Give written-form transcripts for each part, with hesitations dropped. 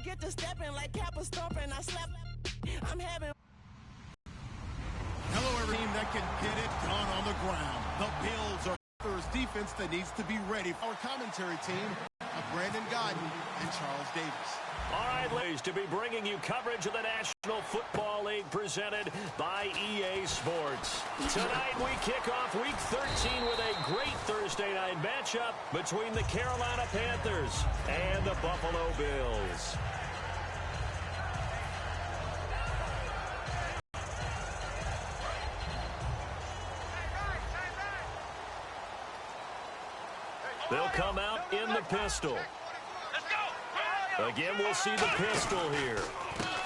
get to stepping like Kappa stomping. I slap. I'm having. Hello, every team that can get it done on the ground. The Bills are first defense that needs to be ready. Our commentary team of Brandon Godden and Charles Davis. All right, ladies, to be bringing you coverage of the National Football League presented by EA Sports. Tonight we kick off Week 13 with a great Thursday night matchup between the Carolina Panthers and the Buffalo Bills. They'll come out in the pistol. Again, we'll see the pistol here.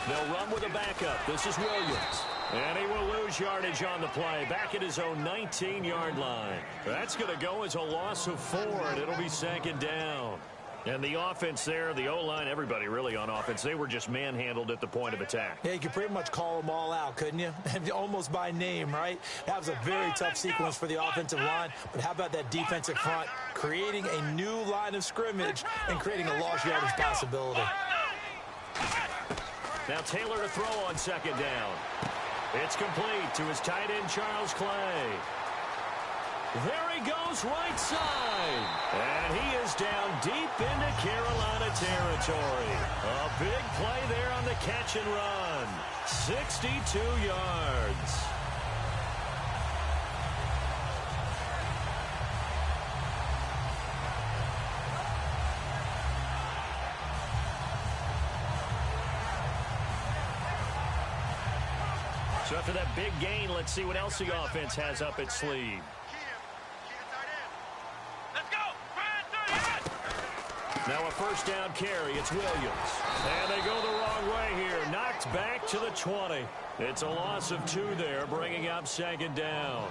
They'll run with a backup. This is Williams. And he will lose yardage on the play. Back at his own 19-yard line. That's going to go as a loss of 4, and it'll be second down. And the offense there, the O-line, everybody really on offense, they were just manhandled at the point of attack. Yeah, you could pretty much call them all out, couldn't you? Almost by name, right? That was a very tough sequence for the offensive line. But how about that defensive front creating a new line of scrimmage and creating a lost yardage possibility? Now Taylor to throw on second down. It's complete to his tight end, Charles Clay. There he goes right side. And he is down deep into Carolina territory. A big play there on the catch and run. 62 yards. So after that big gain, let's see what else the offense has up its sleeve. Now a first down carry. It's Williams. And they go the wrong way here. Knocked back to the 20. It's a loss of 2 there, bringing up second down.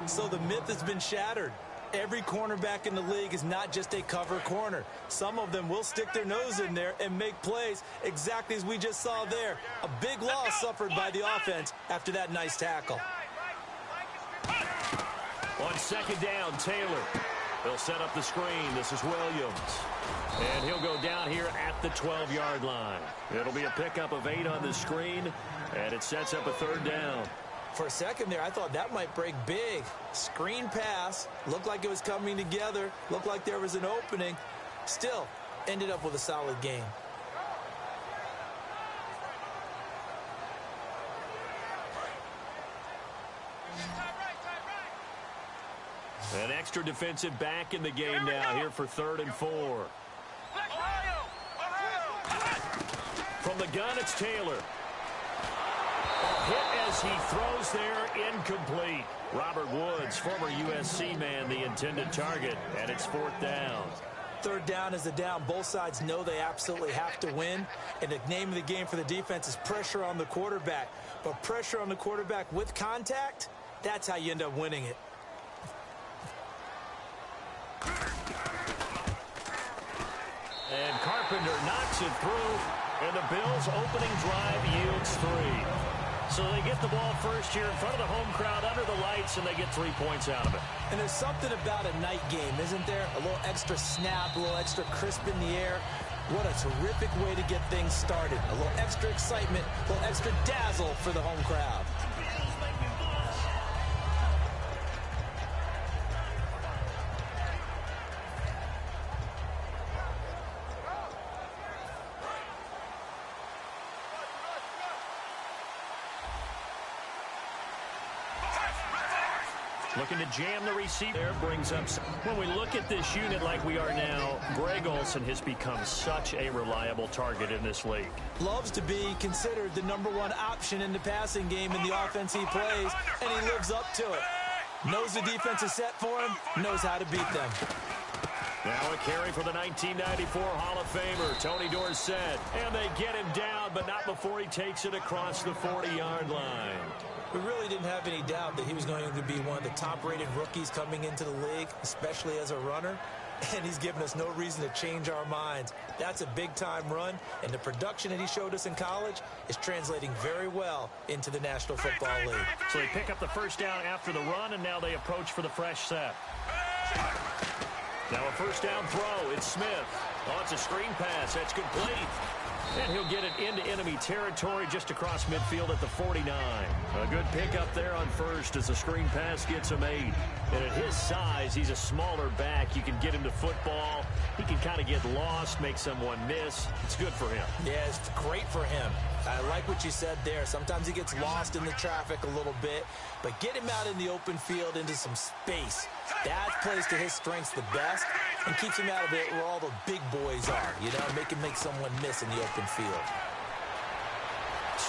So the myth has been shattered. Every cornerback in the league is not just a cover corner. Some of them will stick their nose in there and make plays exactly as we just saw there. A big loss suffered by the offense after that nice tackle. On second down, Taylor. They'll set up the screen. This is Williams. And he'll go down here at the 12-yard line. It'll be a pickup of 8 on the screen, and it sets up a third down. For a second there, I thought that might break big. Screen pass. Looked like it was coming together. Looked like there was an opening. Still, ended up with a solid game. An extra defensive back in the game now here for 3rd and 4. From the gun, it's Taylor. A hit as he throws there, incomplete. Robert Woods, former USC man, the intended target, and it's 4th down. 3rd down is a down. Both sides know they absolutely have to win. And the name of the game for the defense is pressure on the quarterback. But pressure on the quarterback with contact, that's how you end up winning it. And Carpenter knocks it through, and the Bills' opening drive yields 3. So they get the ball first here in front of the home crowd under the lights, and they get 3 points out of it. And there's something about a night game, isn't there? A little extra snap, a little extra crisp in the air. What a terrific way to get things started. A little extra excitement, a little extra dazzle for the home crowd. Looking to jam the receiver. There brings up. When we look at this unit like we are now, Greg Olsen has become such a reliable target in this league. Loves to be considered the #1 option in the passing game in the offense he plays, and he lives up to it. Knows the defense is set for him, knows how to beat them. Now a carry for the 1994 Hall of Famer, Tony Dorsett. And they get him down, but not before he takes it across the 40-yard line. We really didn't have any doubt that he was going to be one of the top-rated rookies coming into the league, especially as a runner. And he's given us no reason to change our minds. That's a big-time run, and the production that he showed us in college is translating very well into the National Football League. So they pick up the first down after the run, and now they approach for the fresh set. Now a first down throw. It's Smith. Oh, it's a screen pass. That's complete. And he'll get it into enemy territory just across midfield at the 49. A good pickup there on first as the screen pass gets him 8. And at his size, he's a smaller back. You can get him to football. He can kind of get lost, make someone miss. It's good for him. Yeah, it's great for him. I like what you said there. Sometimes he gets lost in the traffic a little bit, but get him out in the open field into some space. That plays to his strengths the best and keeps him out of it where all the big boys are, you know, make someone miss in the open field.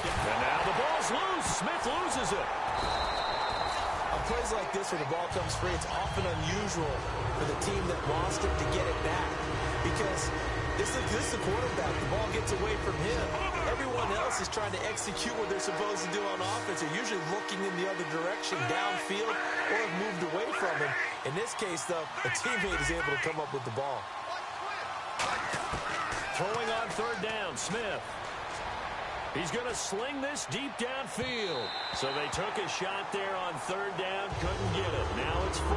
And now the ball's loose. Smith loses it. On plays like this where the ball comes free, it's often unusual for the team that lost it to get it back because this is the quarterback. The ball gets away from him. Everyone else is trying to execute what they're supposed to do on offense. They're usually looking in the other direction, downfield, or have moved away from him. In this case, though, a teammate is able to come up with the ball. Throwing on third down, Smith. He's going to sling this deep downfield. So they took a shot there on third down, couldn't get it. Now it's 4.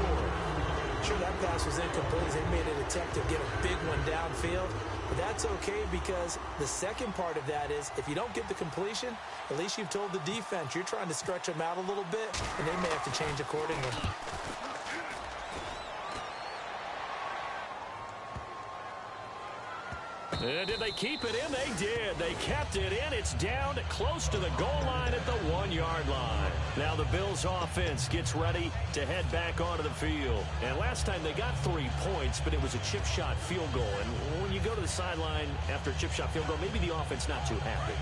Sure, that pass was incomplete. They made an attempt to get a big one downfield. But that's okay because the second part of that is if you don't get the completion, at least you've told the defense you're trying to stretch them out a little bit, and they may have to change accordingly. Did they keep it in? They did. They kept it in. It's down close to the goal line at the 1-yard line. Now the Bills offense gets ready to head back onto the field. And last time they got 3 points, but it was a chip shot field goal. And when you go to the sideline after a chip shot field goal, maybe the offense not too happy.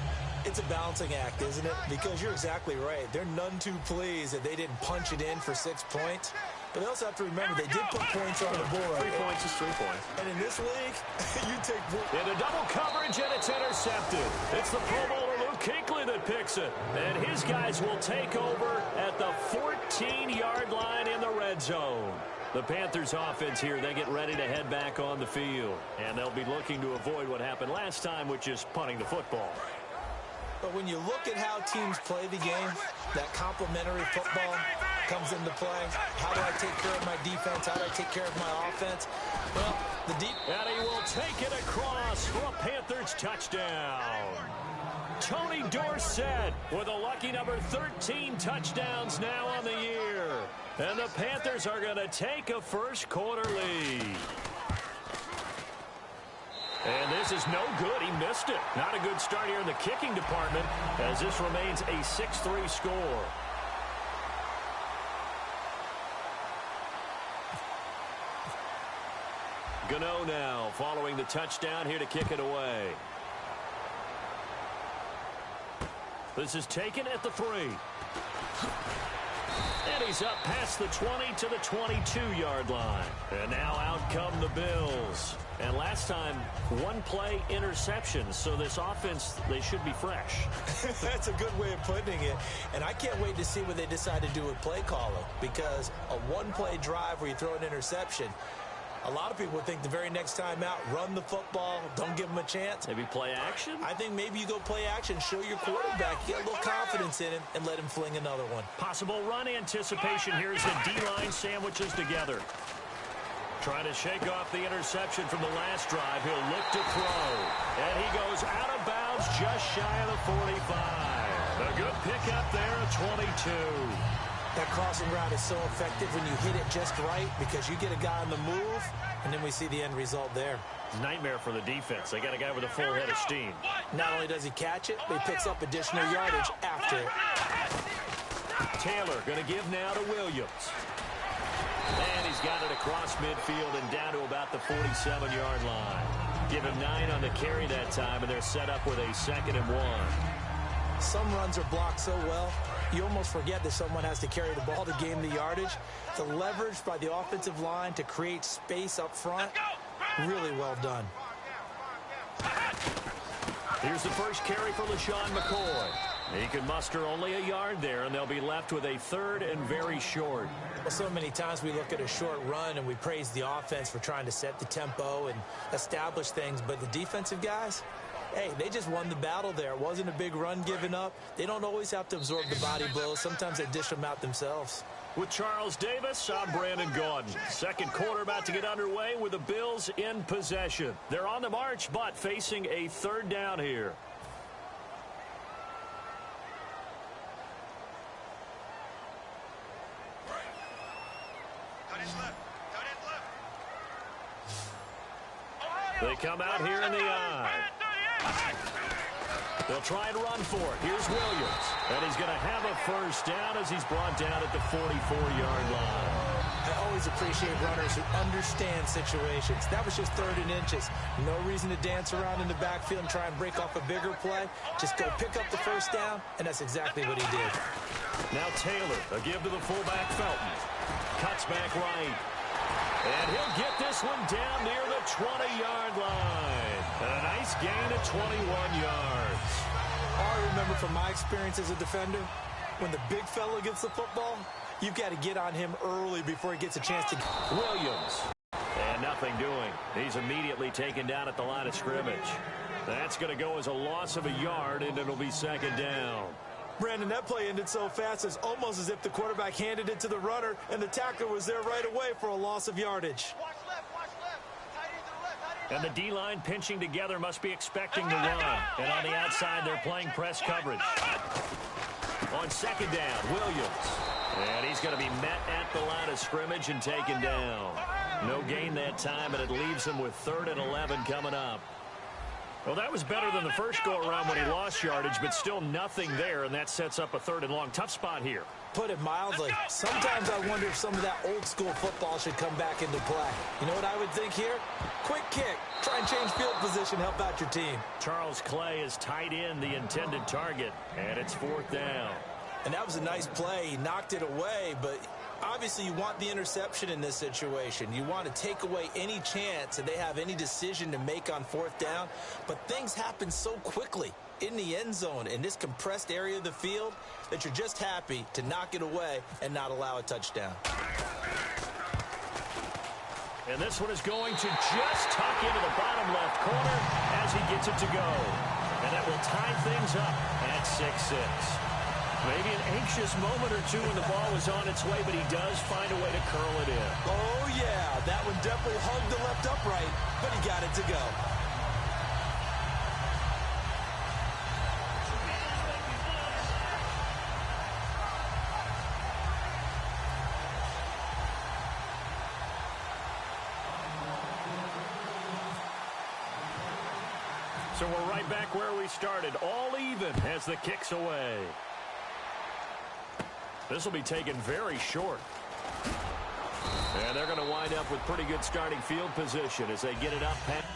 It's a balancing act, isn't it? Because you're exactly right. They're none too pleased that they didn't punch it in for 6 points. But they also have to remember they did put points on the board. 3 points is 3 points. And in this league, you take points. Into double coverage, and it's intercepted. It's the Pro Bowler Luke Kuechly that picks it. And his guys will take over at the 14-yard line in the red zone. The Panthers offense here, they get ready to head back on the field. And they'll be looking to avoid what happened last time, which is punting the football. But when you look at how teams play the game, that complementary football comes into play. How do I take care of my defense? How do I take care of my offense? Well, the deep... And he will take it across for a Panthers touchdown. Tony Dorsett with a lucky number 13 touchdowns now on the year. And the Panthers are going to take a first quarter lead. And this is no good. He missed it. Not a good start here in the kicking department as this remains a 6-3 score. Gano now following the touchdown here to kick it away. This is taken at the 3. And he's up past the 20 to the 22-yard line. And now out come the Bills. And last time, 1 play interception. So this offense, they should be fresh. That's a good way of putting it. And I can't wait to see what they decide to do with play calling. Because a 1-play drive where you throw an interception, a lot of people would think the very next time out, run the football, don't give them a chance. Maybe play action? I think maybe you go play action, show your quarterback, get a little confidence in him, and let him fling another one. Possible run anticipation here as the D-line sandwiches together. Trying to shake off the interception from the last drive. He'll look to throw. And he goes out of bounds just shy of the 45. A good pickup there at 22. That crossing route is so effective when you hit it just right because you get a guy on the move, and then we see the end result there. Nightmare for the defense. They got a guy with a full head of steam. Not only does he catch it, but he picks up additional yardage after it. Taylor going to give now to Williams. And he's got it across midfield and down to about the 47-yard line. Give him 9 on the carry that time, and they're set up with a 2nd and 1. Some runs are blocked so well, you almost forget that someone has to carry the ball to gain the yardage. The leverage by the offensive line to create space up front, really well done. Here's the first carry for LaShawn McCoy. He can muster only a yard there, and they'll be left with a 3rd and very short. Well, so many times we look at a short run and we praise the offense for trying to set the tempo and establish things, but the defensive guys, hey, they just won the battle there. It wasn't a big run given up. They don't always have to absorb the body blows. Sometimes they dish them out themselves. With Charles Davis, I'm Brandon Gaudin. Second quarter about to get underway with the Bills in possession. They're on the march, but facing a third down here. They come out here in the I. They'll try and run for it. Here's Williams. And he's going to have a first down as he's brought down at the 44-yard line. I always appreciate runners who understand situations. That was just 3rd and inches. No reason to dance around in the backfield and try and break off a bigger play. Just go pick up the first down, and that's exactly what he did. Now Taylor, a give to the fullback Felton. Cuts back right. And he'll get this one down near the 20-yard line. And a nice gain of 21 yards. All I remember from my experience as a defender, when the big fella gets the football, you've got to get on him early before he gets a chance to... Williams. And nothing doing. He's immediately taken down at the line of scrimmage. That's going to go as a loss of a yard, and it'll be second down. Brandon, that play ended so fast, it's almost as if the quarterback handed it to the runner, and the tackler was there right away for a loss of yardage. Watch left. And the D-line pinching together must be expecting to run. And on the outside, they're playing press coverage. On second down, Williams. And he's going to be met at the line of scrimmage and taken down. No gain that time, and it leaves him with 3rd and 11 coming up. Well, that was better than the first go-around when he lost yardage, but still nothing there, and that sets up a 3rd and long. Tough spot here. Put it mildly. Sometimes I wonder if some of that old-school football should come back into play. You know what I would think here? Quick kick. Try and change field position, help out your team. Charles Clay is tight in the intended target, and it's 4th down. And that was a nice play. He knocked it away, but obviously you want the interception in this situation. You want to take away any chance that they have any decision to make on 4th down. But things happen so quickly in the end zone in this compressed area of the field that you're just happy to knock it away and not allow a touchdown. And this one is going to just tuck into the bottom left corner as he gets it to go. And that will tie things up at 6-6. Maybe an anxious moment or two when the ball was on its way, but he does find a way to curl it in. Oh, yeah. That one definitely hugged the left upright, but he got it to go. So we're right back where we started, all even as the kick's away. This will be taken very short. And they're going to wind up with pretty good starting field position as they get it up past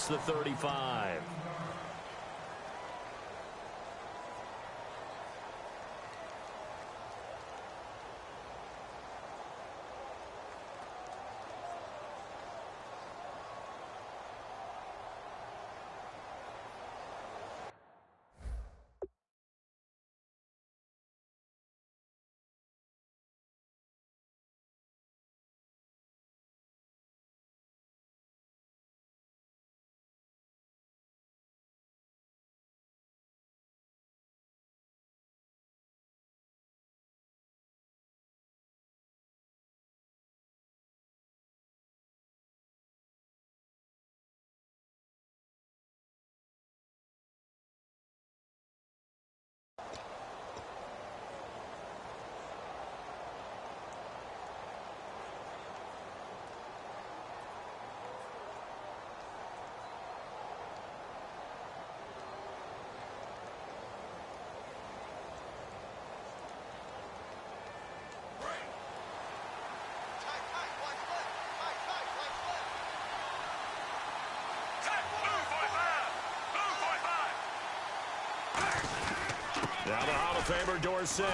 the 35. Now the Hall of Famer Dorsett.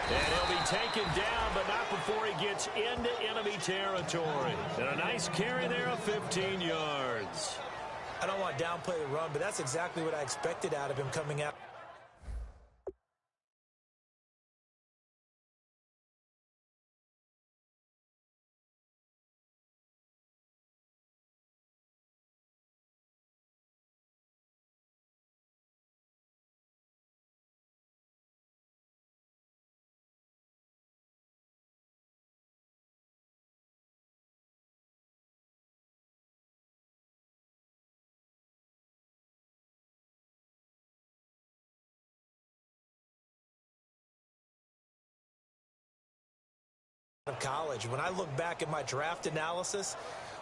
And he'll be taken down, but not before he gets into enemy territory. And a nice carry there of 15 yards. I don't want to downplay the run, but that's exactly what I expected out of him coming out. Of college. When I look back at my draft analysis,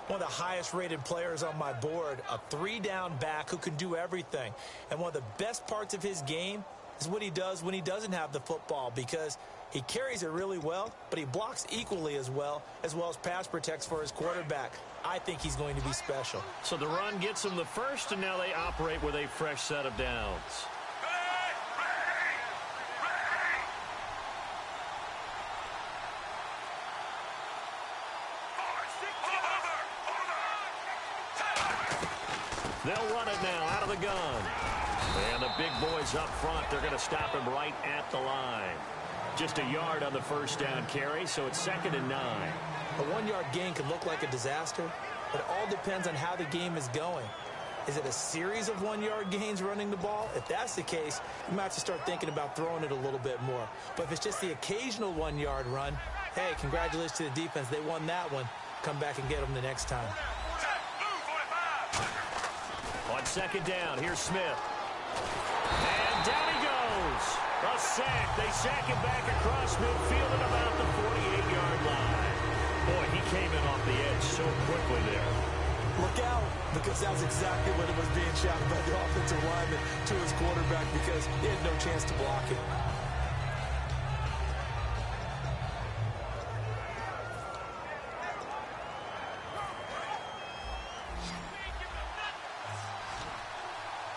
one of the highest rated players on my board, a 3-down back who can do everything. And one of the best parts of his game is what he does when he doesn't have the football, because he carries it really well, but he blocks equally as well as pass protects for his quarterback. I think he's going to be special. So the run gets him the first, and now they operate with a fresh set of downs. They'll run it now out of the gun. And the big boys up front, they're going to stop him right at the line. Just a yard on the first down carry, so it's 2nd and 9. A 1-yard gain can look like a disaster, but it all depends on how the game is going. Is it a series of 1-yard gains running the ball? If that's the case, you might have to start thinking about throwing it a little bit more. But if it's just the occasional 1-yard run, hey, congratulations to the defense. They won that one. Come back and get them the next time. On 2nd down, here's Smith. And down he goes. A sack. They sack him back across midfield at about the 48-yard line. Boy, he came in off the edge so quickly there. Look out, because that's exactly what it was being shouted by the offensive lineman to his quarterback, because he had no chance to block it.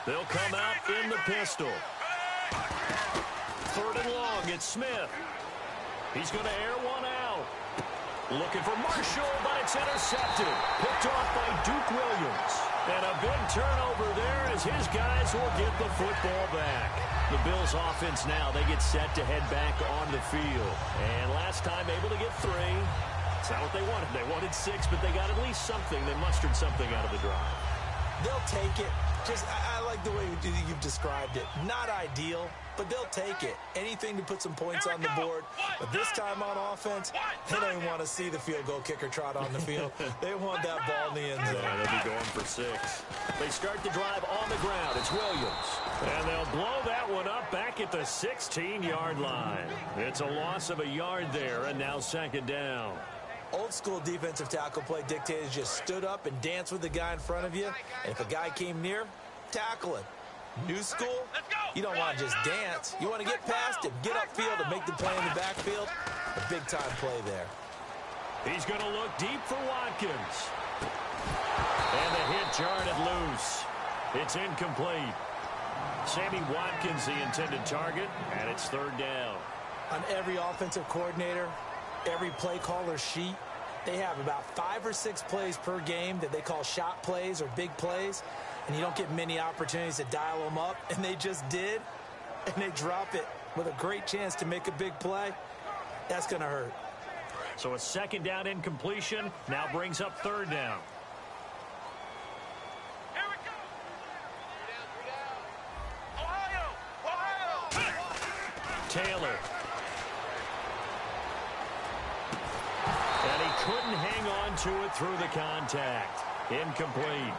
They'll come out in the pistol. 3rd and long, it's Smith. He's going to air one out. Looking for Marshall, but it's intercepted. Picked off by Duke Williams. And a big turnover there as his guys will get the football back. The Bills offense now, they get set to head back on the field. And last time able to get 3. It's not what they wanted. They wanted 6, but they got at least something. They mustered something out of the drive. They'll take it. I like the way you've described it. Not ideal, but they'll take it. Anything to put some points on the board. But this time on offense, they don't even want to see the field goal kicker trot on the field. They want that ball in the end zone. Yeah, they'll be going for 6. They start the drive on the ground. It's Williams. And they'll blow that one up back at the 16-yard line. It's a loss of a yard there, and now 2nd down. Old school defensive tackle play dictated just stood up and danced with the guy in front of you. And if a guy came near, tackle him. New school, you don't want to just dance. You want to get past him, get upfield, and make the play in the backfield. A big-time play there. He's going to look deep for Watkins. And the hit jarred it loose. It's incomplete. Sammy Watkins, the intended target, and it's 3rd down. On every offensive coordinator, every play caller's sheet, they have about 5 or 6 plays per game that they call shot plays or big plays, and you don't get many opportunities to dial them up, and they just did, and they drop it with a great chance to make a big play. That's going to hurt. So a 2nd down incompletion now brings up 3rd down. Here we go. Ohio. Taylor. And he couldn't hang on to it through the contact. Incomplete.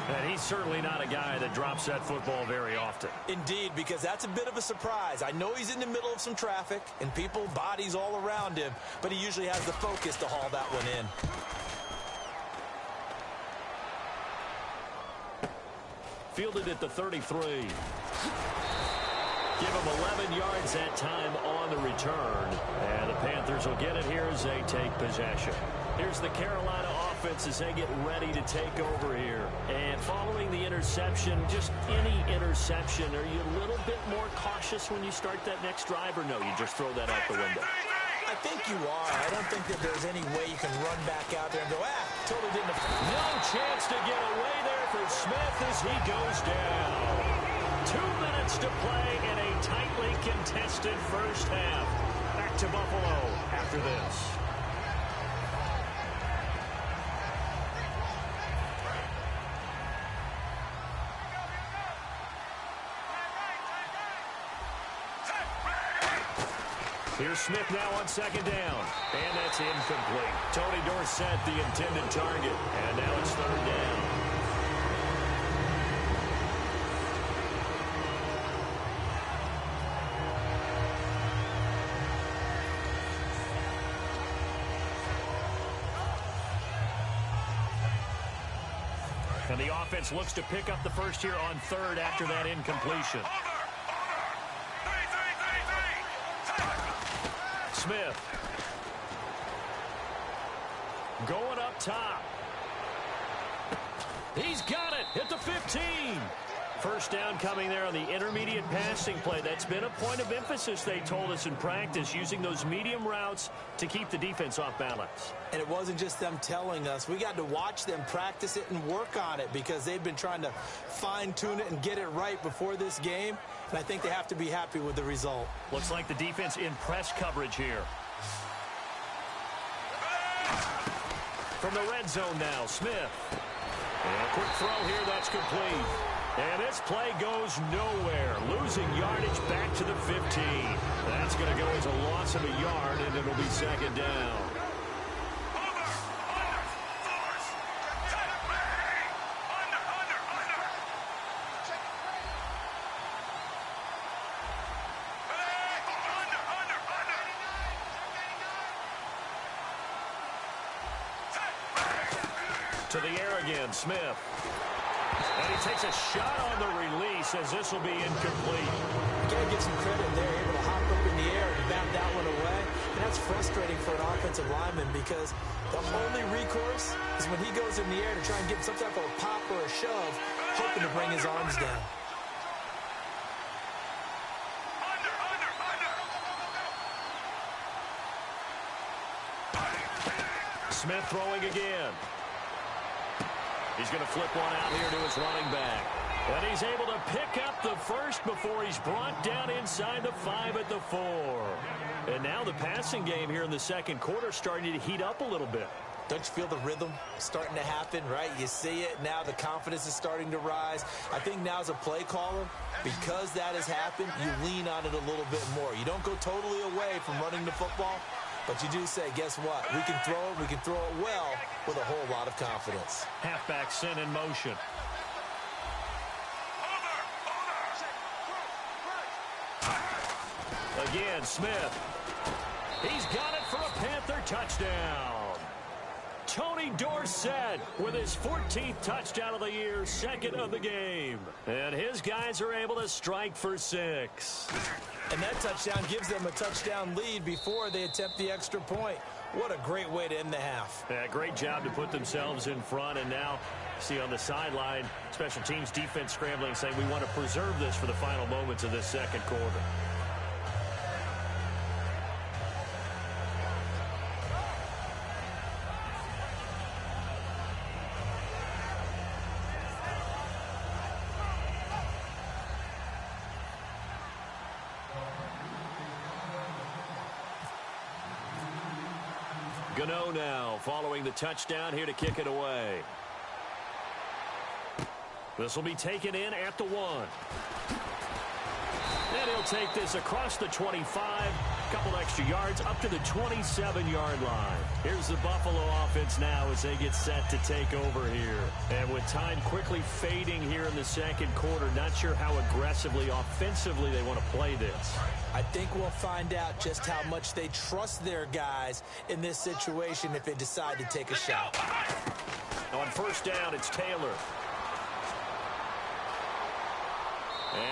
And he's certainly not a guy that drops that football very often. Indeed, because that's a bit of a surprise. I know he's in the middle of some traffic and people, bodies all around him, but he usually has the focus to haul that one in. Fielded at the 33. Give him 11 yards that time on the return. And the Panthers will get it here as they take possession. Here's the Carolina offense as they get ready to take over here. And following the interception, just any interception, are you a little bit more cautious when you start that next drive, or no, you just throw that out the window? I think you are. I don't think that there's any way you can run back out there and go, totally didn't affect. No chance to get away there for Smith as he goes down. 2 minutes to play in a tightly contested first half. Back to Buffalo after this. Here's Smith now on second down. And that's incomplete. Tony Dorsett, the intended target. And now it's third down. And the offense looks to pick up the first here on third after that incompletion. Smith going up top. He's got it at the 15. First down coming there on the intermediate passing play. That's been a point of emphasis, they told us in practice, using those medium routes to keep the defense off balance. And it wasn't just them telling us. We got to watch them practice it and work on it because they've been trying to fine-tune it and get it right before this game. And I think they have to be happy with the result. Looks like the defense in press coverage here. From the red zone now, Smith. And a quick throw here, that's complete. And this play goes nowhere. Losing yardage back to the 15. That's going to go as a loss of a yard, and it'll be second down. To the air again, Smith. And he takes a shot on the release as this will be incomplete. You got to give some credit there, able to hop up in the air and bat that one away. And that's frustrating for an offensive lineman because the only recourse is when he goes in the air to try and get some type of a pop or a shove, hoping to bring his arms down. Smith throwing again. He's going to flip one out here to his running back. And he's able to pick up the first before he's brought down inside the 5 at the 4. And now the passing game here in the second quarter starting to heat up a little bit. Don't you feel the rhythm starting to happen, right? You see it now. The confidence is starting to rise. I think now as a play caller, because that has happened, you lean on it a little bit more. You don't go totally away from running the football, but you do say, guess what? We can throw it. We can throw it well with a whole lot of confidence. Halfback sent in motion. Again, Smith. He's got it for a Panther touchdown. Tony Dorsett with his 14th touchdown of the year, second of the game. And his guys are able to strike for 6. And that touchdown gives them a touchdown lead before they attempt the extra point. What a great way to end the half. Yeah, great job to put themselves in front. And now, see on the sideline, special teams defense scrambling, saying we want to preserve this for the final moments of this second quarter. Gano now following the touchdown here to kick it away. This will be taken in at the 1. And he'll take this across the 25, a couple extra yards up to the 27-yard line. Here's the Buffalo offense now as they get set to take over here. And with time quickly fading here in the second quarter, not sure how aggressively, offensively they want to play this. I think we'll find out just how much they trust their guys in this situation if they decide to take a shot. On first down, it's Taylor.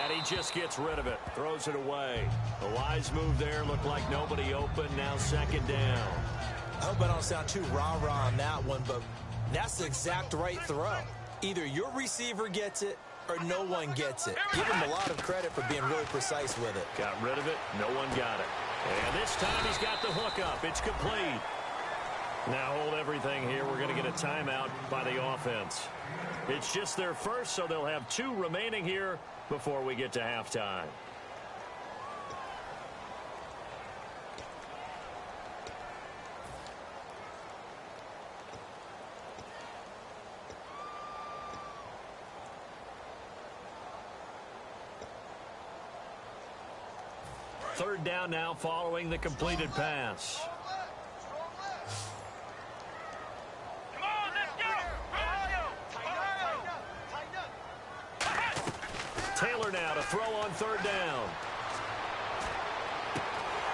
And he just gets rid of it, throws it away. A wise move there, looked like nobody open, now second down. I hope I don't sound too rah-rah on that one, but that's the exact right throw. Either your receiver gets it or no one gets it. Give him a lot of credit for being really precise with it. Got rid of it. No one got it. And this time he's got the hook up. It's complete. Now hold everything here. We're going to get a timeout by the offense. It's just their first, so they'll have 2 remaining here before we get to halftime. Third down now following the completed pass. Taylor now to throw on third down.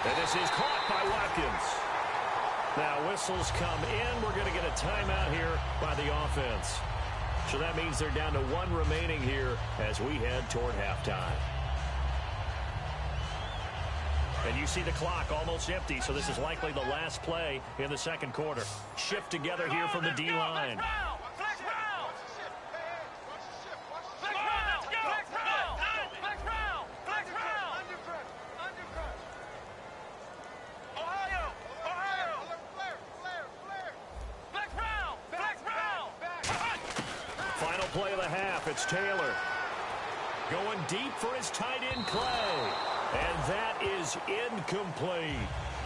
And this is caught by Watkins. Now whistles come in. We're going to get a timeout here by the offense. So that means they're down to 1 remaining here as we head toward halftime. And you see the clock almost empty, so this is likely the last play in the second quarter. Shift together here from the D-line. Final play of the half, it's Taylor. Going deep for his tight end, Clay. And that is incomplete.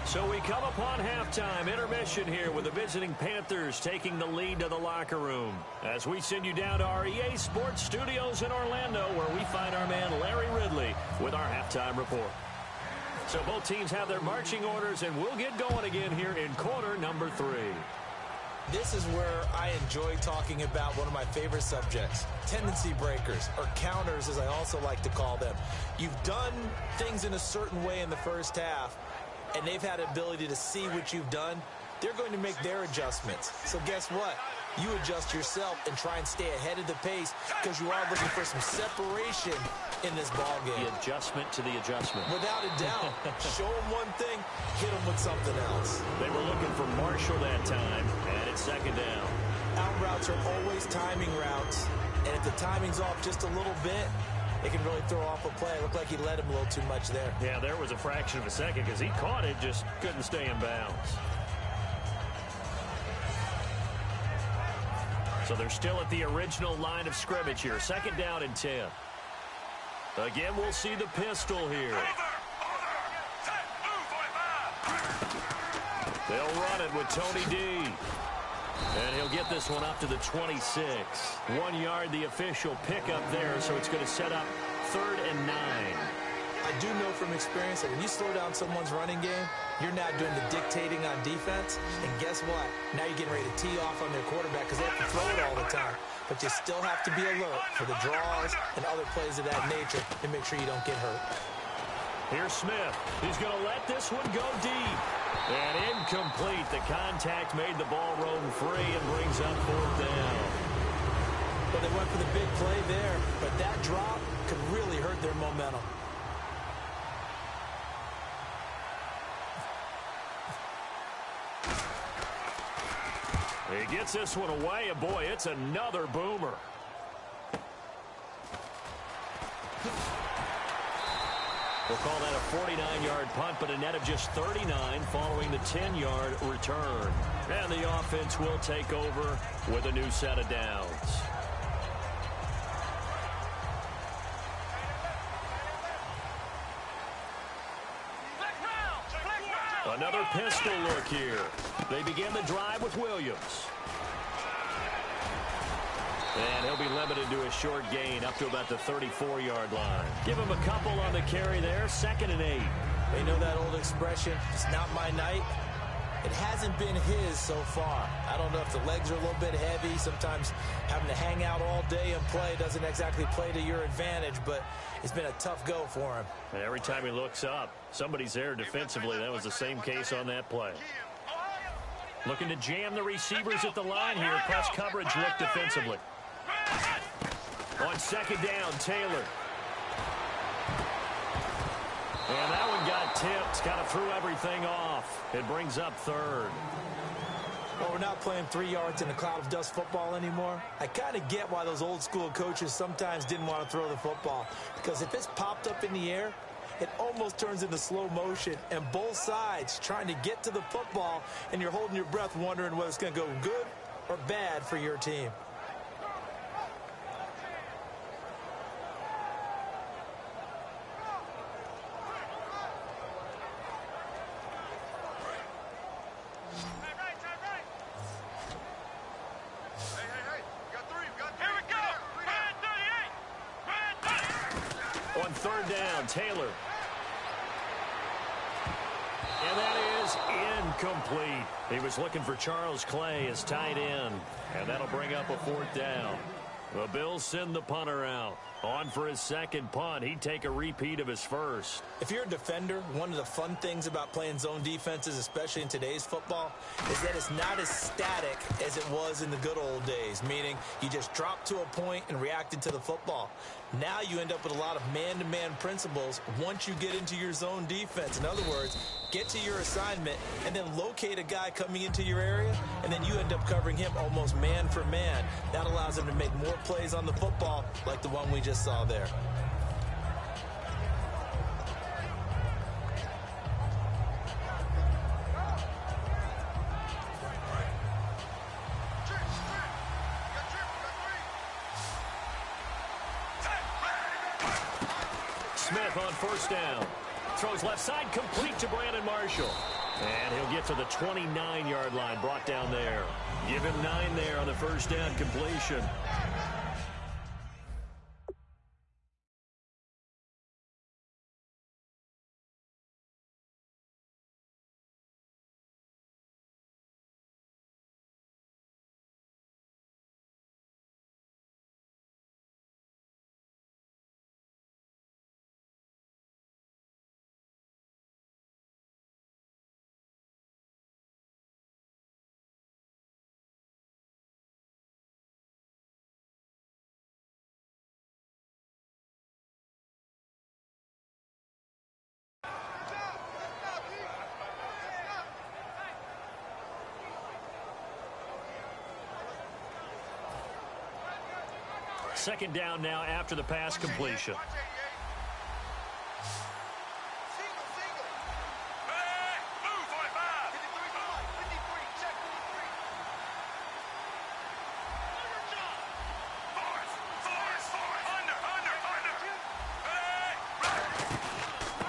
So we come upon halftime intermission here with the visiting Panthers taking the lead to the locker room. As we send you down to our EA Sports Studios in Orlando, where we find our man Larry Ridley with our halftime report. So both teams have their marching orders, and we'll get going again here in quarter number 3. This is where I enjoy talking about one of my favorite subjects, tendency breakers, or counters as I also like to call them. You've done things in a certain way in the first half, and they've had the ability to see what you've done. They're going to make their adjustments. So guess what? You adjust yourself and try and stay ahead of the pace because you are looking for some separation in this ball game. The adjustment to the adjustment. Without a doubt. Show them one thing, hit them with something else. They were looking for Marshall that time, and it's second down. Out routes are always timing routes, and if the timing's off just a little bit, it can really throw off a play. It looked like he led him a little too much there. Yeah, there was a fraction of a second because he caught it, just couldn't stay in bounds. So they're still at the original line of scrimmage here. Second down and 10. Again, we'll see the pistol here. They'll run it with Tony D. And he'll get this one up to the 26. 1 yard, the official pickup there, so it's going to set up 3rd and 9. I do know from experience that when you slow down someone's running game, you're now doing the dictating on defense. And guess what? Now you're getting ready to tee off on their quarterback because they have to throw it all the time. But you still have to be alert for the draws and other plays of that nature to make sure you don't get hurt. Here's Smith. He's going to let this one go deep. And incomplete. The contact made the ball roam free and brings up 4th down. Well, they went for the big play there, but that drop could really hurt their momentum. He gets this one away, and boy, it's another boomer. We'll call that a 49-yard punt, but a net of just 39 following the 10-yard return. And the offense will take over with a new set of downs. Another pistol look here. They begin the drive with Williams. And he'll be limited to a short gain up to about the 34-yard line. Give him a couple on the carry there. 2nd and 8. They know that old expression, it's not my night. It hasn't been his so far. I don't know if the legs are a little bit heavy. Sometimes having to hang out all day and play doesn't exactly play to your advantage, but it's been a tough go for him. And every time he looks up, somebody's there defensively. That was the same case on that play. Looking to jam the receivers at the line here. Press coverage look defensively. On 2nd down, Taylor. And that one got tipped. Kind of threw everything off. It brings up 3rd. Well, we're not playing 3 yards in a cloud of dust football anymore. I kind of get why those old school coaches sometimes didn't want to throw the football, because if it's popped up in the air, it almost turns into slow motion, and both sides trying to get to the football, and you're holding your breath wondering whether it's going to go good or bad for your team. On third down, Taylor. And that is incomplete. He was looking for Charles Clay as tight end. And that'll bring up a 4th down. The Bills send the punter out. On for his second punt. He'd take a repeat of his first. If you're a defender, one of the fun things about playing zone defenses, especially in today's football, is that it's not as static as it was in the good old days, meaning you just dropped to a point and reacted to the football. Now you end up with a lot of man-to-man principles once you get into your zone defense. In other words, get to your assignment and then locate a guy coming into your area, and then you end up covering him almost man for man. That allows him to make more plays on the football like the one we just saw there. Smith on first down. Throws left side, complete to Brandon Marshall. And he'll get to the 29-yard line, brought down there. Give him 9 there on the first down completion. Second down now after the pass completion.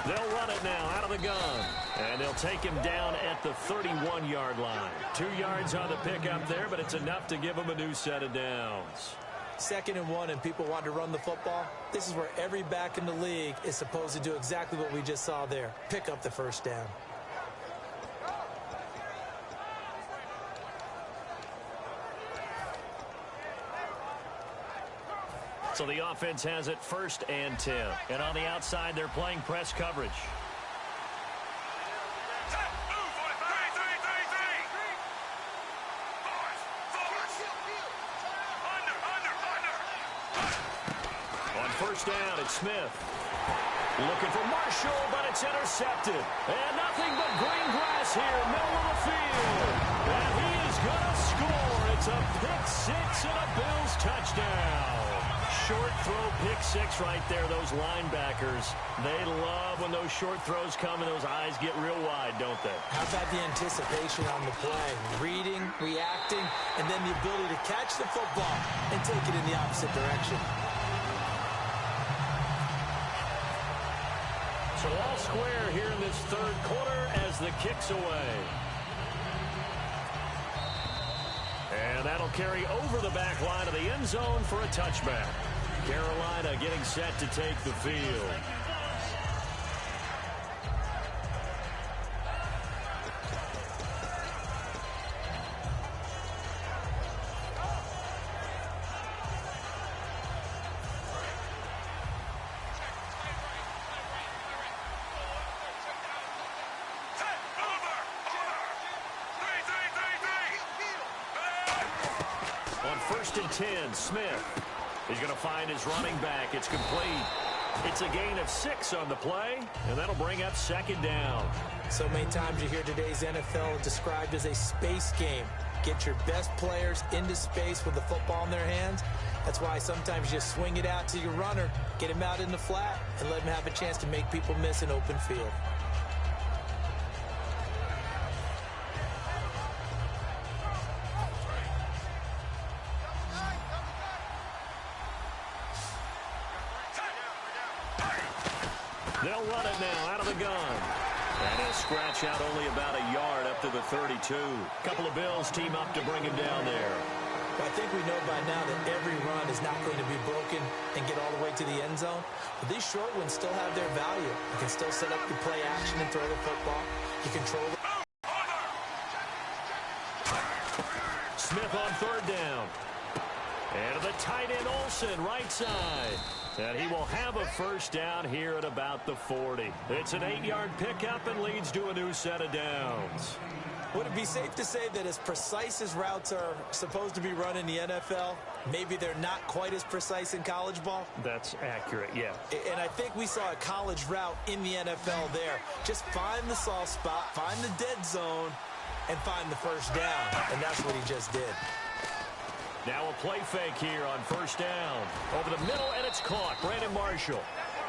They'll run it now out of the gun. And they'll take him down at the 31-yard line. 2 yards on the pickup there, but it's enough to give him a new set of downs. 2nd and 1 and people want to run the football. This is where every back in the league is supposed to do exactly what we just saw there. Pick up the first down. So the offense has it 1st and 10. And on the outside, they're playing press coverage. First down, it's Smith. Looking for Marshall, but it's intercepted. And nothing but green grass here, middle of the field. And he is going to score. It's a pick 6 and a Bills touchdown. Short throw, pick 6 right there. Those linebackers, they love when those short throws come and those eyes get real wide, don't they? How about the anticipation on the play? Reading, reacting, and then the ability to catch the football and take it in the opposite direction. So all square here in this 3rd quarter as the kick's away. And that'll carry over the back line of the end zone for a touchback. Carolina getting set to take the field. On 1st and 10, Smith is going to find his running back. It's complete. It's a gain of 6 on the play, and that'll bring up second down. So many times you hear today's NFL described as a space game. Get your best players into space with the football in their hands. That's why sometimes you just swing it out to your runner, get him out in the flat, and let him have a chance to make people miss an open field. They'll run it now out of the gun. And he'll scratch out only about a yard up to the 32. A couple of Bills team up to bring him down there. I think we know by now that every run is not going to be broken and get all the way to the end zone. But these short ones still have their value. You can still set up your play action and throw the football. You control it. Smith on third down. And the tight end Olsen, right side. And he will have a first down here at about the 40. It's an 8-yard pickup and leads to a new set of downs. Would it be safe to say that as precise as routes are supposed to be run in the NFL, maybe they're not quite as precise in college ball? That's accurate, yeah. And I think we saw a college route in the NFL there. Just find the soft spot, find the dead zone, and find the first down. And that's what he just did. Now a play fake here on first down. Over the middle, and it's caught. Brandon Marshall.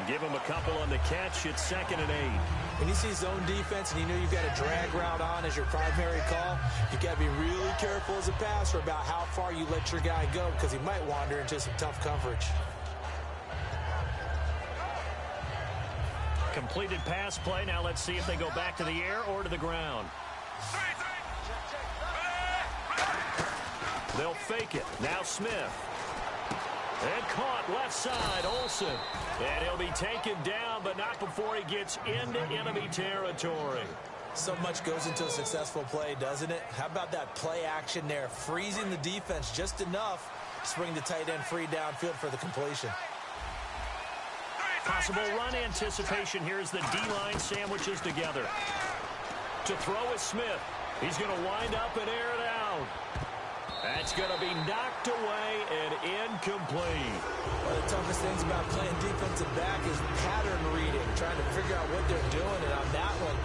Give him a couple on the catch. It's 2nd and 8. When you see zone defense and you know you've got a drag route on as your primary call, you've got to be really careful as a passer about how far you let your guy go because he might wander into some tough coverage. Completed pass play. Now let's see if they go back to the air or to the ground. They'll fake it. Now Smith. And caught left side, Olsen. And he'll be taken down, but not before he gets into enemy territory. So much goes into a successful play, doesn't it? How about that play action there? Freezing the defense just enough to bring the tight end free downfield for the completion. Possible run anticipation here as the D-line sandwiches together. To throw is Smith. He's going to wind up and air it out. That's going to be knocked away and incomplete. One of the toughest things about playing defensive back is pattern reading, trying to figure out what they're doing, and on that one,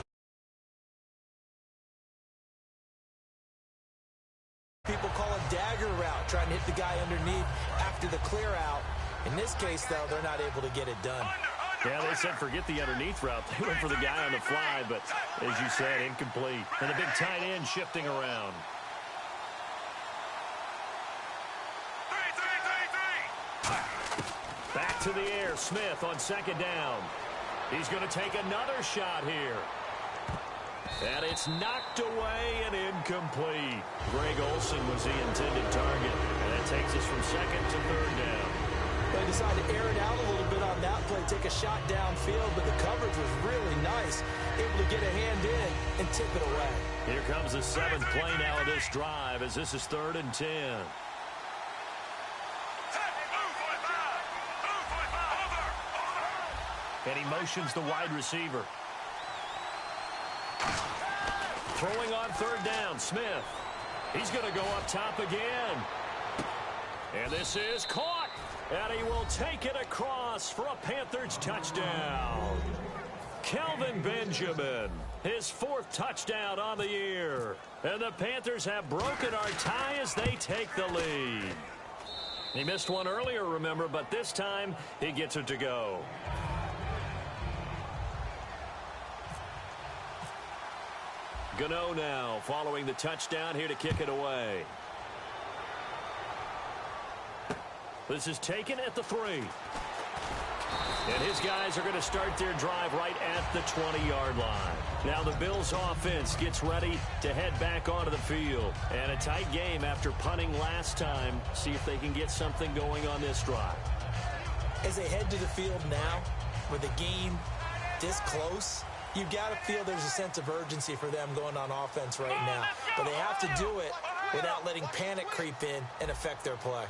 people call a dagger route, trying to hit the guy underneath after the clear out. In this case, though, they're not able to get it done. Yeah, they said forget the underneath route. They went for the guy on the fly, but as you said, incomplete. And the big tight end shifting around. Back to the air, Smith on second down. He's going to take another shot here. And it's knocked away and incomplete. Greg Olsen was the intended target. And that takes us from second to third down. They decided to air it out a little bit on that play, take a shot downfield, but the coverage was really nice. Able to get a hand in and tip it away. Here comes the 7th play now of this drive as this is 3rd and 10. And he motions the wide receiver. Throwing on third down, Smith. He's going to go up top again. And this is caught. And he will take it across for a Panthers touchdown. Kelvin Benjamin, his 4th touchdown on the year. And the Panthers have broken our tie as they take the lead. He missed one earlier, remember, but this time he gets it to go. Gano now following the touchdown here to kick it away. This is taken at the 3. And his guys are going to start their drive right at the 20-yard line. Now the Bills offense gets ready to head back onto the field. And a tight game after punting last time. See if they can get something going on this drive. As they head to the field now, with the game this close, you've got to feel there's a sense of urgency for them going on offense right now. But they have to do it without letting panic creep in and affect their play.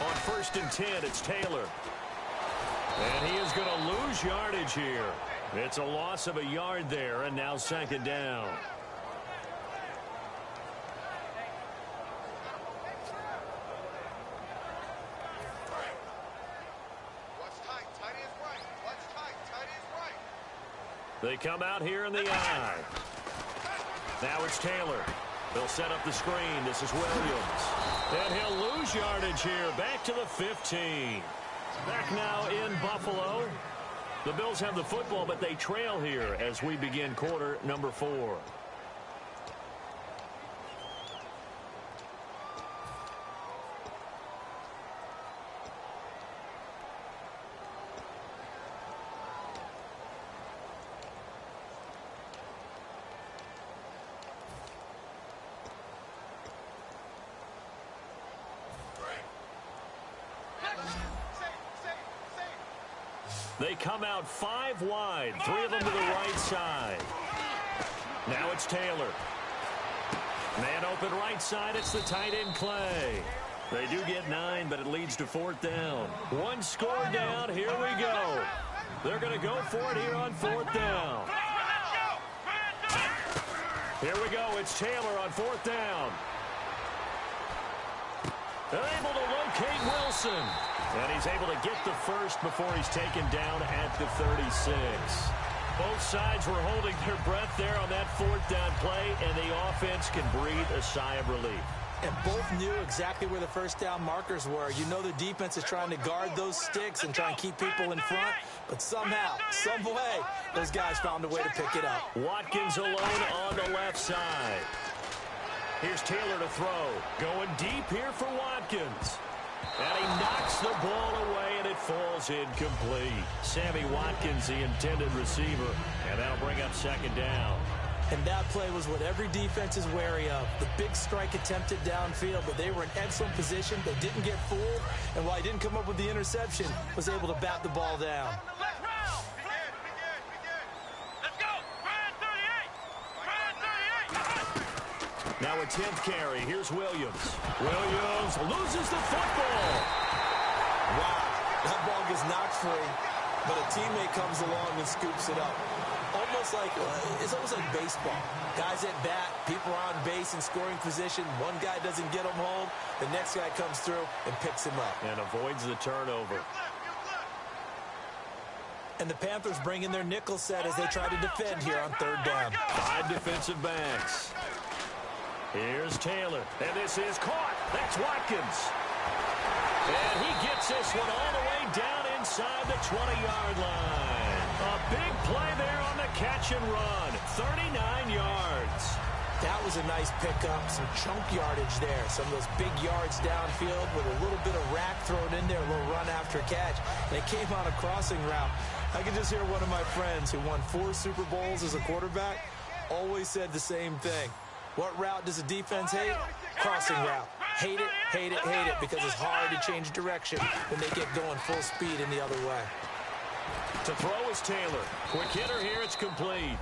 On 1st and 10, it's Taylor. And he is going to lose yardage here. It's a loss of a yard there, and now second down. They come out here in the eye. Now it's Taylor. He'll set up the screen. This is Williams. And he'll lose yardage here. Back to the 15. Back now in Buffalo. The Bills have the football, but they trail here as we begin quarter number 4. They come out 5 wide, 3 of them to the right side. Now it's Taylor. Man open right side, it's the tight end Clay. They do get 9, but it leads to 4th down. 1 score down, here we go. They're going to go for it here on 4th down. Here we go, it's Taylor on 4th down. They're able to locate Wilson. And he's able to get the first before he's taken down at the 36. Both sides were holding their breath there on that 4th down play, and the offense can breathe a sigh of relief. And both knew exactly where the first down markers were. You know the defense is trying to guard those sticks and try and keep people in front, but somehow, some way, those guys found a way to pick it up. Watkins alone on the left side. Here's Taylor to throw. Going deep here for Watkins. And he knocks the ball away, and it falls incomplete. Sammy Watkins, the intended receiver, and that'll bring up second down. And that play was what every defense is wary of. The big strike attempted downfield, but they were in excellent position. They didn't get fooled, and while he didn't come up with the interception, was able to bat the ball down. Now a 10th carry. Here's Williams. Williams loses the football. Wow, that ball gets knocked free, but a teammate comes along and scoops it up. It's almost like baseball. Guys at bat, people are on base in scoring position. One guy doesn't get him home. The next guy comes through and picks him up. And avoids the turnover. And the Panthers bring in their nickel set as they try to defend here on 3rd down. 5 defensive backs. Here's Taylor, and this is caught. That's Watkins. And he gets this one all the way down inside the 20-yard line. A big play there on the catch and run. 39 yards. That was a nice pickup, some chunk yardage there. Some of those big yards downfield with a little bit of rack thrown in there, a little run after catch. And it came on a crossing route. I can just hear one of my friends who won 4 Super Bowls as a quarterback always said the same thing. What route does a defense hate? Crossing route. Hate it, hate it, hate it, because it's hard to change direction when they get going full speed in the other way. To throw is Taylor. Quick hitter here, it's complete.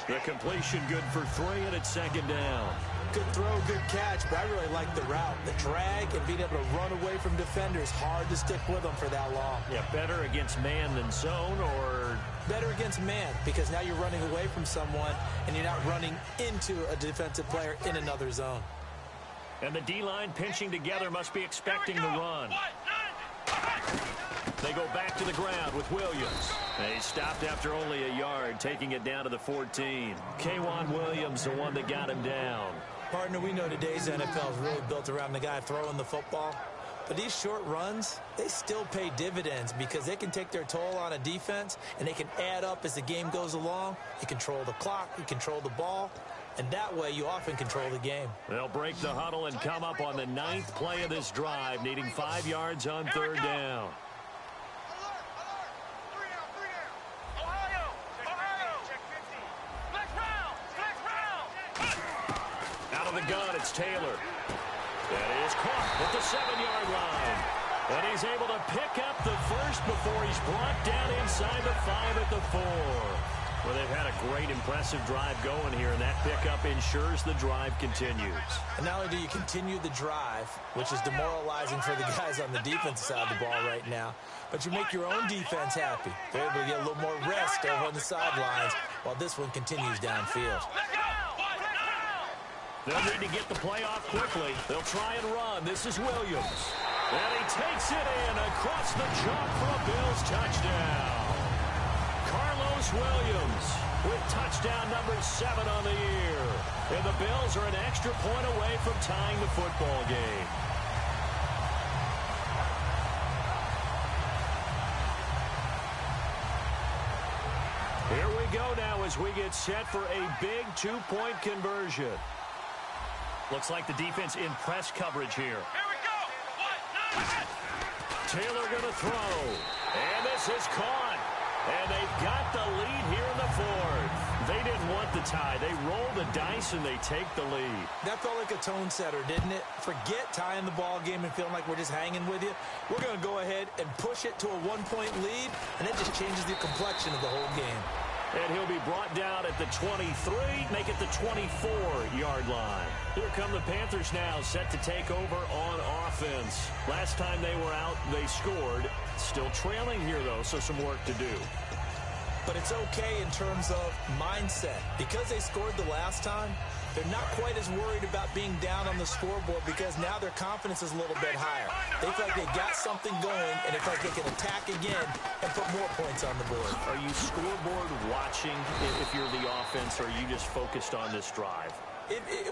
The completion good for 3, and it's second down. Good throw, good catch, but I really like the route. The drag and being able to run away from defenders, hard to stick with them for that long. Yeah, better against man than zone, or... Better against man, because now you're running away from someone, and you're not running into a defensive player in another zone. And the D-line pinching together must be expecting the run. They go back to the ground with Williams. He stopped after only a yard, taking it down to the 14. K'Wan Williams, the one that got him down. Partner, we know today's NFL is really built around the guy throwing the football. But these short runs, they still pay dividends because they can take their toll on a defense, and they can add up as the game goes along. You control the clock, you control the ball, and that way you often control the game. They'll break the huddle and come up on the 9th play of this drive, needing 5 yards on 3rd down. Out of the gun, it's Taylor. That is caught at the 7-yard line. And he's able to pick up the first before he's brought down inside the 5 at the 4. Well, they've had a great, impressive drive going here, and that pickup ensures the drive continues. And not only do you continue the drive, which is demoralizing for the guys on the defensive side of the ball right now, but you make your own defense happy. They're able to get a little more rest over on the sidelines while this one continues downfield. They'll need to get the play off quickly. They'll try and run. This is Williams. And he takes it in across the chalk for a Bills touchdown. Carlos Williams with touchdown number 7 on the year. And the Bills are an extra point away from tying the football game. Here we go now as we get set for a big 2-point conversion. Looks like the defense in press coverage here. Here we go. Taylor going to throw. And this is caught. And they've got the lead here in the fourth. They didn't want the tie. They roll the dice and they take the lead. That felt like a tone setter, didn't it? Forget tying the ball game and feeling like we're just hanging with you. We're going to go ahead and push it to a 1-point lead, and it just changes the complexion of the whole game. And he'll be brought down at the 23, make it the 24-yard line. Here come the Panthers now, set to take over on offense. Last time they were out, they scored. Still trailing here, though, so some work to do. But it's okay in terms of mindset. Because they scored the last time, they're not quite as worried about being down on the scoreboard because now their confidence is a little bit higher. They feel like they got something going, and they feel like they can attack again and put more points on the board. Are you scoreboard watching if you're the offense, or are you just focused on this drive?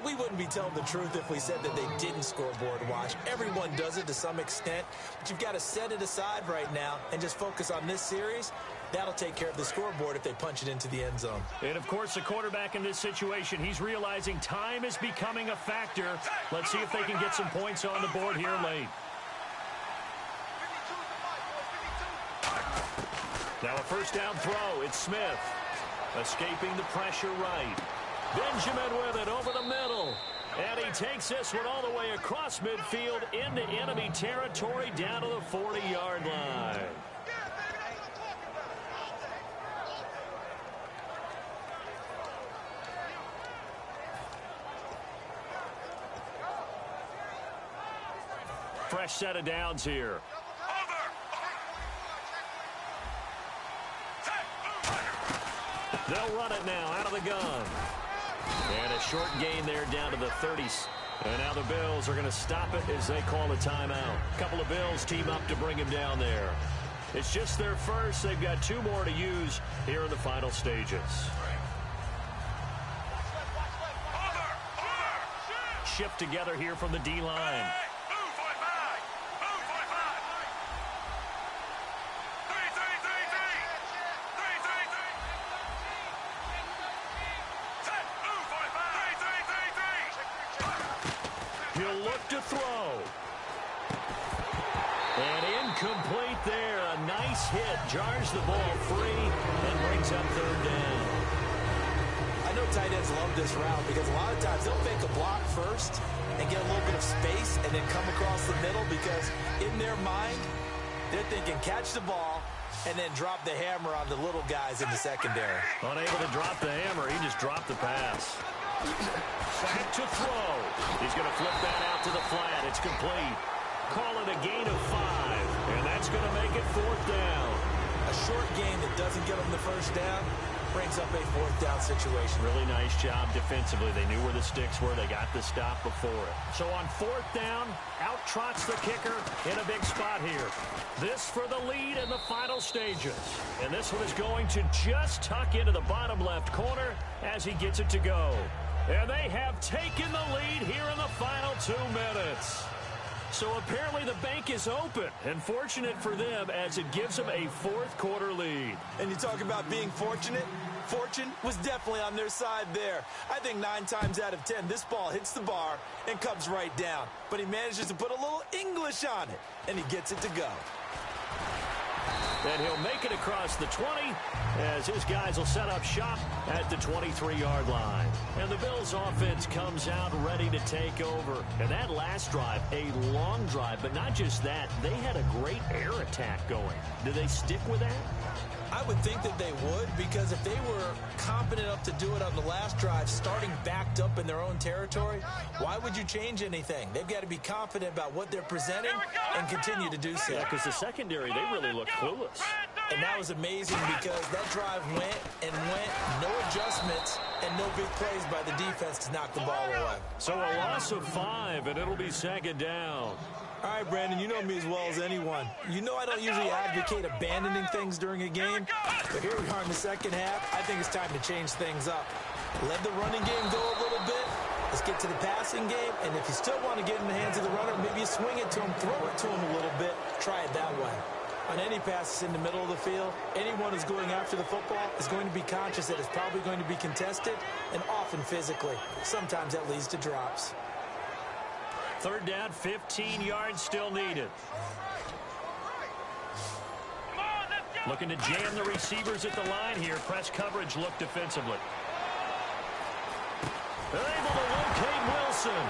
We wouldn't be telling the truth if we said that they didn't scoreboard watch. Everyone does it to some extent, but you've got to set it aside right now and just focus on this series. That'll take care of the scoreboard if they punch it into the end zone. And, of course, the quarterback in this situation, he's realizing time is becoming a factor. Let's see if they can get some points on the board here late. Now a first down throw. It's Smith escaping the pressure right. Benjamin with it over the middle. And he takes this one all the way across midfield into enemy territory down to the 40-yard line. Fresh set of downs here. They'll run it now out of the gun. And a short gain there down to the 30s. And now the Bills are going to stop it as they call a timeout. A couple of Bills team up to bring him down there. It's just their first. They've got 2 more to use here in the final stages. Shift together here from the D-line. He'll look to throw. And incomplete there. A nice hit. Jars the ball free and brings up third down. I know tight ends love this route because a lot of times they'll fake a block first and get a little bit of space and then come across the middle because in their mind, they're thinking catch the ball and then drop the hammer on the little guys in the secondary. Unable to drop the hammer. He just dropped the pass. Back to throw. He's going to flip that out to the flat. It's complete. Call it a gain of 5. And that's going to make it 4th down. A short gain that doesn't get them the first down brings up a 4th down situation. Really nice job defensively. They knew where the sticks were. They got the stop before it. So on 4th down, out trots the kicker in a big spot here. This for the lead in the final stages. And this one is going to just tuck into the bottom left corner as he gets it to go. And they have taken the lead here in the final 2 minutes. So apparently the bank is open, and fortunate for them as it gives them a 4th quarter lead. And you talk about being fortunate. Fortune was definitely on their side there. I think 9 times out of 10, this ball hits the bar and comes right down. But he manages to put a little English on it, and he gets it to go. And he'll make it across the 20 as his guys will set up shop at the 23-yard line. And the Bills offense comes out ready to take over. And that last drive, a long drive, but not just that. They had a great air attack going. Do they stick with that? I would think that they would, because if they were competent enough to do it on the last drive, starting backed up in their own territory, why would you change anything? They've got to be confident about what they're presenting and continue to do so. Yeah, because the secondary, they really look clueless. And that was amazing because that drive went and went, no adjustments, and no big plays by the defense to knock the ball away. So a loss of 5, and it'll be second down. All right, Brandon, you know me as well as anyone. You know I don't usually advocate abandoning things during a game, but here we are in the second half. I think it's time to change things up. Let the running game go a little bit. Let's get to the passing game, and if you still want to get in the hands of the runner, maybe you swing it to him, throw it to him a little bit, try it that way. On any passes in the middle of the field, anyone who's going after the football is going to be conscious that it's probably going to be contested, and often physically. Sometimes that leads to drops. Third down, 15 yards still needed. Looking to jam the receivers at the line here. Press coverage look defensively. They're able to locate Wilson.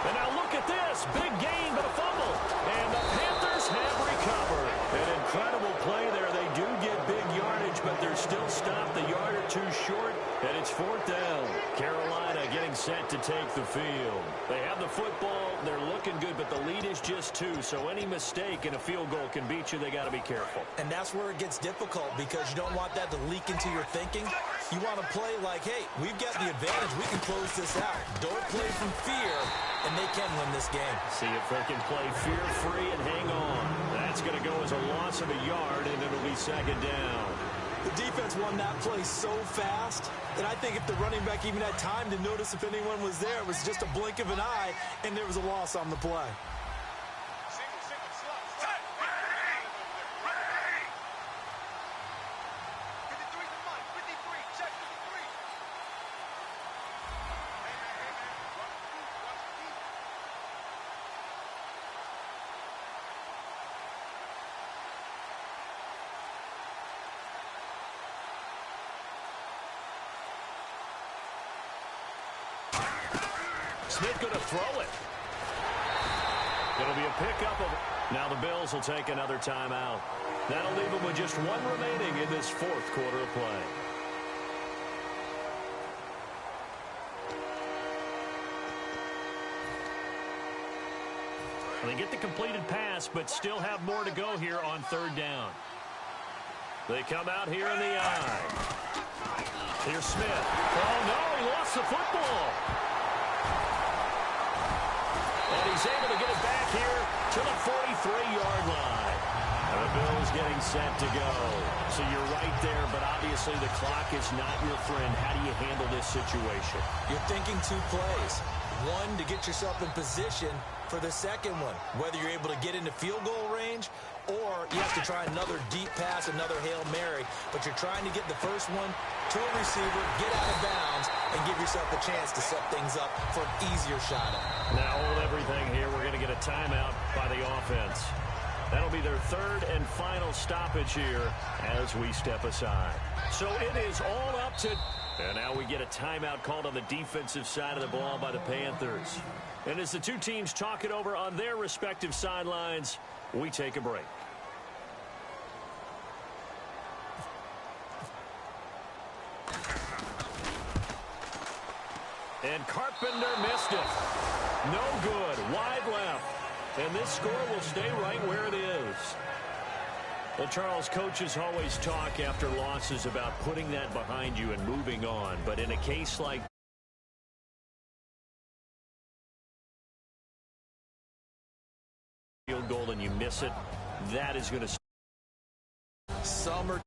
And now look at this. Big gain, but a fumble. And the Panthers have recovered. An incredible play there. They do get big yardage, but they're still stopped a yard or two short, and it's fourth down. Carolina getting set to take the field. They have the football. They're looking good, but the lead is just 2, so any mistake in a field goal can beat you. They got to be careful. And that's where it gets difficult because you don't want that to leak into your thinking. You want to play like, hey, we've got the advantage. We can close this out. Don't play from fear, and they can win this game. See if they can play fear-free and hang on. That's going to go as a loss of a yard, and it'll be second down. The defense won that play so fast that I think if the running back even had time to notice if anyone was there, it was just a blink of an eye, and there was a loss on the play. Smith going to throw it. It'll be a pickup of... Now the Bills will take another timeout. That'll leave them with just 1 remaining in this fourth quarter of play. They get the completed pass, but still have more to go here on third down. They come out here in the eye. Here's Smith. Oh, no, he lost the football. And he's able to get it back here to the 43-yard line. And the Bills getting set to go. So you're right there, but obviously the clock is not your friend. How do you handle this situation? You're thinking 2 plays. 1, to get yourself in position for the second one, whether you're able to get into field goal range or you have to try another deep pass, another Hail Mary, but you're trying to get the first one to a receiver, get out of bounds, and give yourself a chance to set things up for an easier shot at. Now hold everything here. We're going to get a timeout by the offense. That'll be their third and final stoppage here as we step aside. So it is all up to... And now we get a timeout called on the defensive side of the ball by the Panthers. And as the two teams talk it over on their respective sidelines, we take a break. And Carpenter missed it. No good. Wide left. And this score will stay right where it is. Well, Charles, coaches always talk after losses about putting that behind you and moving on. But in a case like field goal and you miss it, that is going to... Some are